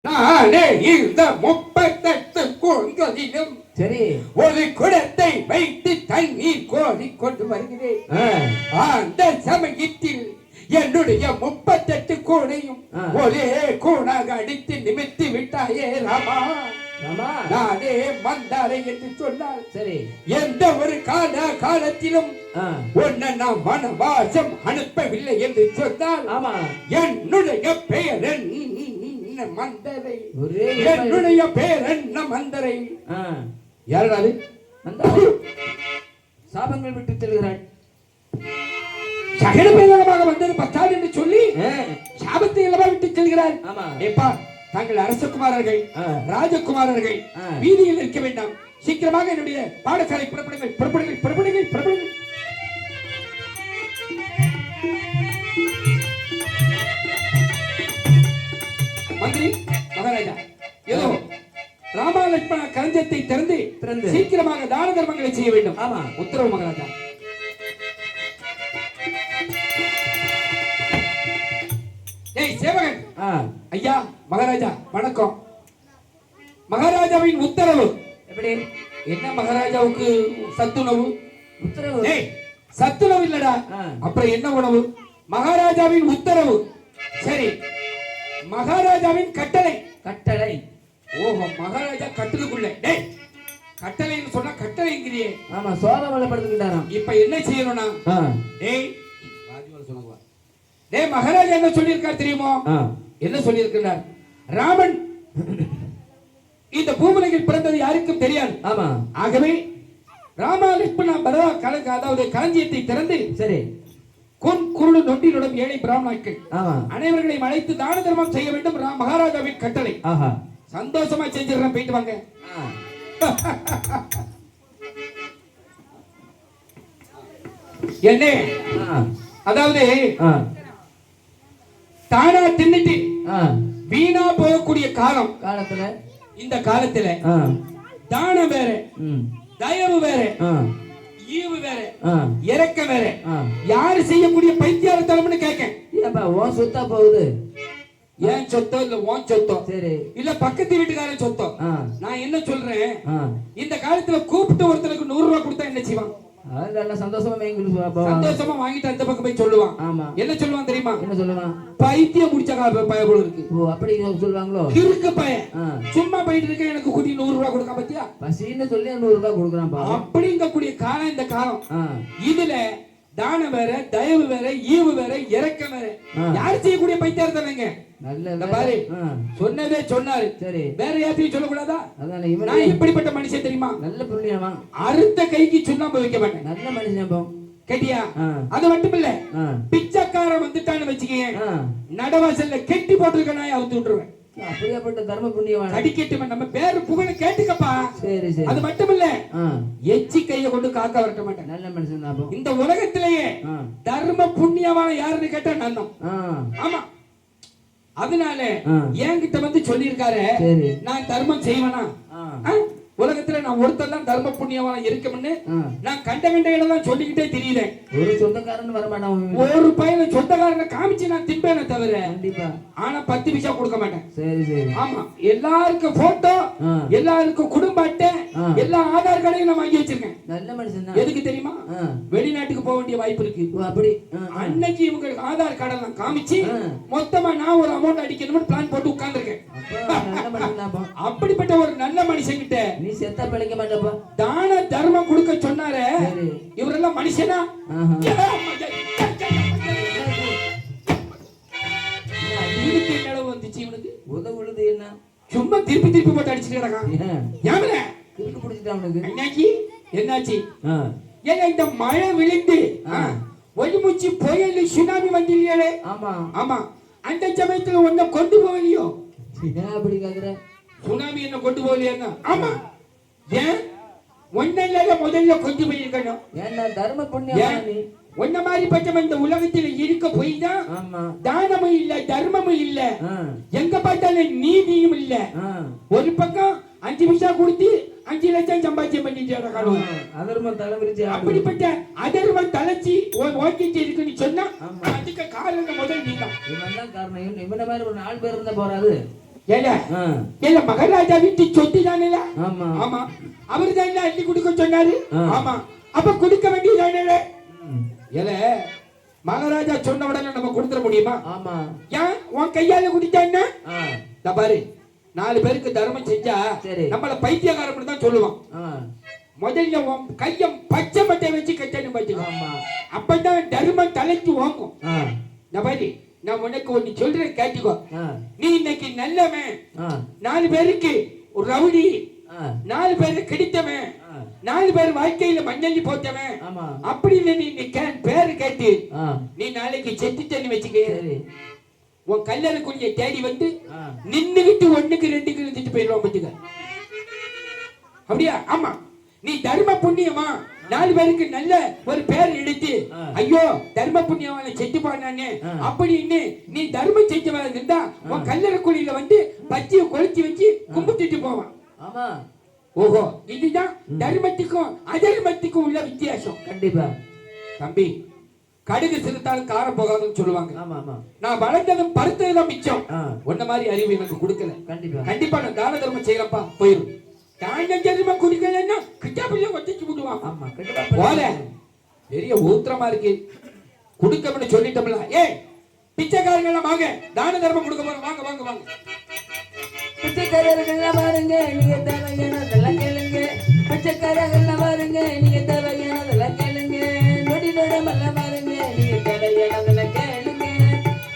நானே இந்த 38 கோள்களிலும் சரி ஒரு குடத்தை வைத்து தண்ணீர் கோரி கொண்டு வருகிறேன். அந்த சமயத்தில் என்னுடைய 38 கோணையும் ஒரே கோணாக அடித்து நிமித்தி விட்டாயே ராமா. நானே மந்தாரை என்று சொன்னால் சரி, எந்த ஒரு காலத்திலும் உன்னை நான் வனவாசம் அனுப்பவில்லை என்று சொன்னால் என்னுடைய பெயர் என்ன மந்தரை, என்னுடைய பெயர் என்ன மந்தரை. யாராவது சாபங்கள் விட்டு செல்கிறாள். சகல பேரமாக வந்தது பத்தாது என்று சொல்லி சாபத்தை எல்லாம் விட்டு செல்கிறார். ஏப்பா, தாங்கள் அரசகுமாரர்கள் ராஜகுமாரர்கள் வீதியில் இருக்க வேண்டாம். சீக்கிரமாக என்னுடைய பாடசாலை புறப்படுங்கள் புறப்படுங்கள் புறப்படுங்கள் புறப்படுங்கள். மந்திரி மகாராஜா, ஏதோ ராமா லட்சுமண களஞ்சத்தை திறந்து சீக்கிரமாக தான தர்மங்களை செய்ய வேண்டும். ஆமா, உத்தரவு மகாராஜா. ஏய் சேவகன். ஐயா மகாராஜா வணக்கம். மகாராஜாவின் உத்தரவு. எப்படி? என்ன மகாராஜாவுக்கு சத்துணவு? உத்தரவு. ஏய் சத்துணவு இல்லடா, அப்புறம் என்ன உணவு? மகாராஜாவின் உத்தரவு. சரி, மகாராஜாவின் கட்டளை. கட்டளை. ஓஹோ, மகாராஜா கட்டளைக்குள்ள. டேய், கட்டளைன்னு சொன்னா கட்டளைங்கிறியே. ஆமா, சோதமலை படுத்துக்கிட்டாராம். இப்ப என்ன செய்யணும்னா, டேய் ராஜ்வால் சொன்னாங்க. டேய், மகாராஜா என்ன சொல்லியிருக்கார் தெரியுமோ? என்ன சொல்லியிருக்கிறார்? ராமன் இந்த பூமியில் பிறந்தது யாருக்கும் தெரியாது. ஆமா, ஆகவே ராமா லட்சுமண பரதா கலங்க, அதாவது களஞ்சியத்தை திறந்து சரி குருடு நொண்டியுடன் ஏழை பிராமணர்கள் அனைவர்களையும் அழைத்து தான தர்மம் செய்ய வேண்டும். மகாராஜாவின் கட்டளை. சந்தோஷமா செஞ்சிடறேன், போயிட்டு வாங்க. என்ன அதாவது தானா தின்னுட்டு வீணா போகக்கூடிய காலத்துல இந்த காலத்துல தானம் வேற, தயவு வேற, ஈவு வேற, இறக்க வேற. யாரு செய்யக்கூடிய பைத்தியாரத்தனம்னு கேட்க. உன் சொத்தா போகுது. ஏன் சொத்தோ இல்ல உன் சொத்தோ சரி இல்ல பக்கத்து வீட்டுக்காரன் சொத்தோ. நான் என்ன சொல்றேன், இந்த காலத்துல கூப்பிட்டு ஒருத்தருக்கு 100 ரூபாய் கொடுத்தா என்ன செய்வான்? சந்தோஷமா வாங்கிட்டு அந்த பக்கம் போய் சொல்லுவான். என்ன சொல்லுவான் தெரியுமா? என்ன சொல்லுவான்? பைத்தியம் முடிச்ச பயபோல இருக்கு. அப்படி சொல்லுவாங்களோ? இருக்கு பையன் சும்மா போயிட்டு இருக்க, எனக்கு கூட்டி 100 ரூபாய் கொடுக்க பத்தியா பசின்னு சொல்லி 100 ரூபாய் கொடுக்குறான். அப்படிங்கக்கூடிய காலம் இந்த காலம். இதுல தானம் வேற, தயவு வேற, ஈவு வேற, இறக்கம் வேற. யார் செய்யக்கூடிய பைத்தியார் தானேங்க. நல்ல பாரு, சொன்னதே சொன்னாரு. சரி, வேற யார்த்தையும் சொல்லக்கூடாதா? நான் இப்படிப்பட்ட மனுஷன் தெரியுமா? நல்ல புண்ணியமா. அறுத்த கைக்கு சுண்ணாம்பு வைக்க மாட்டேன். நல்ல மனுஷன் கேட்டியா? அது மட்டும் இல்ல, பிச்சைக்காரன் வந்துட்டான்னு வச்சுக்கீங்க, நடவாசல்ல கெட்டி போட்டிருக்க நாய் அவுத்து விட்டுருவேன். அப்படியாப்பட்ட தர்ம புண்ணியவான் அடிக்கட்டு நம்ம பேரு புகழ கேட்டுக்கப்பா. சரி சரி. அது மட்டும் இல்ல, எச்சி கைய கொண்டு காக்க வரட்ட மாட்டேன். நல்ல மனுஷன். இந்த உலகத்திலேயே தர்ம புண்ணியவான யாருன்னு கேட்டா நன்னம். ஆமா, அதனால என்கிட்ட வந்து சொல்லியிருக்காரு, நான் தர்மம் செய்வேனா? உலகத்துல நான் ஒருத்தர் தான் தர்ம புண்ணியவான இருக்கும்னு நான் கண்ட இடம் சொல்லிக்கிட்டே தெரியுறேன். ஒரு சொந்தக்காரன் வரமாட்டான், ஒரு பையன் சொந்தக்காரனை காமிச்சு நான் திம்பேனே தவிர ஆனா 10 பைசா கொடுக்க மாட்டேன். சரி சரி. ஆமா, எல்லாருக்கும் போட்டோ, எல்லாருக்கும் குடும்ப அட்டை, எல்லா ஆதார் கார்டையும் நான் வாங்கி வச்சிருக்கேன். நல்ல மனுஷன். எதுக்கு தெரியுமா? வெளிநாட்டுக்கு போக வேண்டிய வாய்ப்பு இருக்கு. அப்படி அன்னைக்கு இவங்களுக்கு ஆதார் கார்டை நான் காமிச்சு மொத்தமா நான் ஒரு அமௌண்ட் அடிக்கணும்னு பிளான் போட்டு உட்கார்ந்துருக்கேன். அப்படிப்பட்ட ஒரு நல்ல மனுஷன் கிட்ட நீ செத்தா பிழைக்க மாட்டப்பா. தான தர்மம் கொடுக்க சொன்னாரே, இவரெல்லாம் மனுஷனா? நிலவு வந்துச்சு இவனுக்கு. உதவுழுது என்ன? சும்மா திருப்பி திருப்பி போட்டு அடிச்சுட்டு கிடக்கான். என்னாச்சு? ஏன்னா இந்த மழை விழுந்து ஒரு மூச்சு புயல் சுனாமி வந்தில்லையே. ஆமா ஆமா, அந்த சமயத்துல ஒன்ன கொண்டு போகலையோ? அப்படி கேக்குற, சுனாமி என்ன கொண்டு போகலையா? ஆமா, ஏன் ஒன்ன முதல்ல கொண்டு போயிருக்கணும். ஏன்னா தர்ம புண்ணியம் ஒன்ன மாதிரி பட்சம் இந்த உலகத்துல இருக்க போய் தான் தானமும் இல்ல, தர்மமும் இல்ல, எங்க பார்த்தாலும் நீதியும் இல்ல. ஒரு பக்கம் 5 பைசா கொடுத்து 5 லட்சம் சம்பாத்தியம் பண்ணிட்டு அதர்மம் தலைவிரிச்சு. அப்படிப்பட்ட அதர்மம் தலைச்சி ஓட்டிட்டு இருக்குன்னு சொன்னா அதுக்கு காரணம் முதல் நீதான். இவன் தான் காரணம். இவன மாதிரி ஒரு 4 பேர் இருந்தா போறாது. ஏல ஏல மகாராஜா வீட்டு சொத்து தானே? ஆமா ஆமா, அவரு தான் அள்ளி கொடுக்க சொன்னாரு. ஆமா, அப்ப கொடுக்க வேண்டியதானே? ஏல மகாராஜா சொன்ன உடனே நம்ம கொடுத்துட முடியுமா? ஆமா. ஏன் உன் கையால குடிச்சான்னா பாரு, 4 பேருக்கு தர்மம் செஞ்சா நம்மள பைத்தியக்காரன் தான் சொல்லுவான். முதல்ல உன் கையம் பச்சை மட்டை வச்சு கட்டணும் பாத்துக்கோ. அப்பதான் தர்மம் தலைக்கு வாங்கும். பாரு, நான் உனக்கு ஒண்ணு சொல்றேன் கேட்டுக்கோ. நீ இன்னைக்கு நல்லவன், 4 பேருக்கு ஒரு ரவுடி, 4 பேரு கிடைத்தவன், 4 பேர் வாழ்க்கையில மண்ணள்ளி போட்டவன், அப்படி இல்லை நீ பேரு கேட்டு நீ நாளைக்கு செத்துட்டேன்னு வச்சுக்க, உன் கல்லறைக்குரிய தேடி வந்து நின்னுகிட்டு 1க்கு 2க்கு இழுத்துட்டு போயிடுவான் பாத்துக்க. அப்படியா? ஆமா, நீ தர்ம புண்ணியமா 4 பேருக்கு நல்ல ஒரு பேர் எடுத்து, ஐயோ தர்ம புண்ணியமான செத்து போனானே அப்படின்னு நீ தர்மம் செஞ்சவன் இருந்தா உன் கல்லறைக்குழியில வந்து பச்சியை கொளுத்தி வச்சு கும்பிட்டுட்டு போவான். ஆமா. ஓஹோ, இதுதான் தர்மத்துக்கும் அதர்மத்துக்கும் உள்ள வித்தியாசம். கண்டிப்பா தம்பி, கடுகு சிறுத்தாலும் காரம் போகாதுன்னு சொல்லுவாங்க. ஆமா ஆமா. நான் வளர்ந்ததும் பருத்ததுதான் மிச்சம். ஒன்ன மாதிரி அறிவு எனக்கு கொடுக்கல. கண்டிப்பா நான் தான தர்மம் செய்யறப்பா போயிரும். தான தர்மம் குடிக்கலன்னா கிட்டாப்பிள்ள ஒட்டிச்சு விடுவான். ஆமா, போல பெரிய ஊத்திரமா இருக்கு. குடுக்கணும்னு சொல்லிட்டோம்ல. ஏய் பிச்சைக்காரங்க எல்லாம் வாங்க, தான தர்மம் கொடுக்க போறோம். வாங்க வாங்க வாங்க. பிச்சைக்காரர்கள் பாருங்க, நீங்க நல்லா கேளுங்க. பிச்சைக்காரர்கள் பாருங்க, நீங்க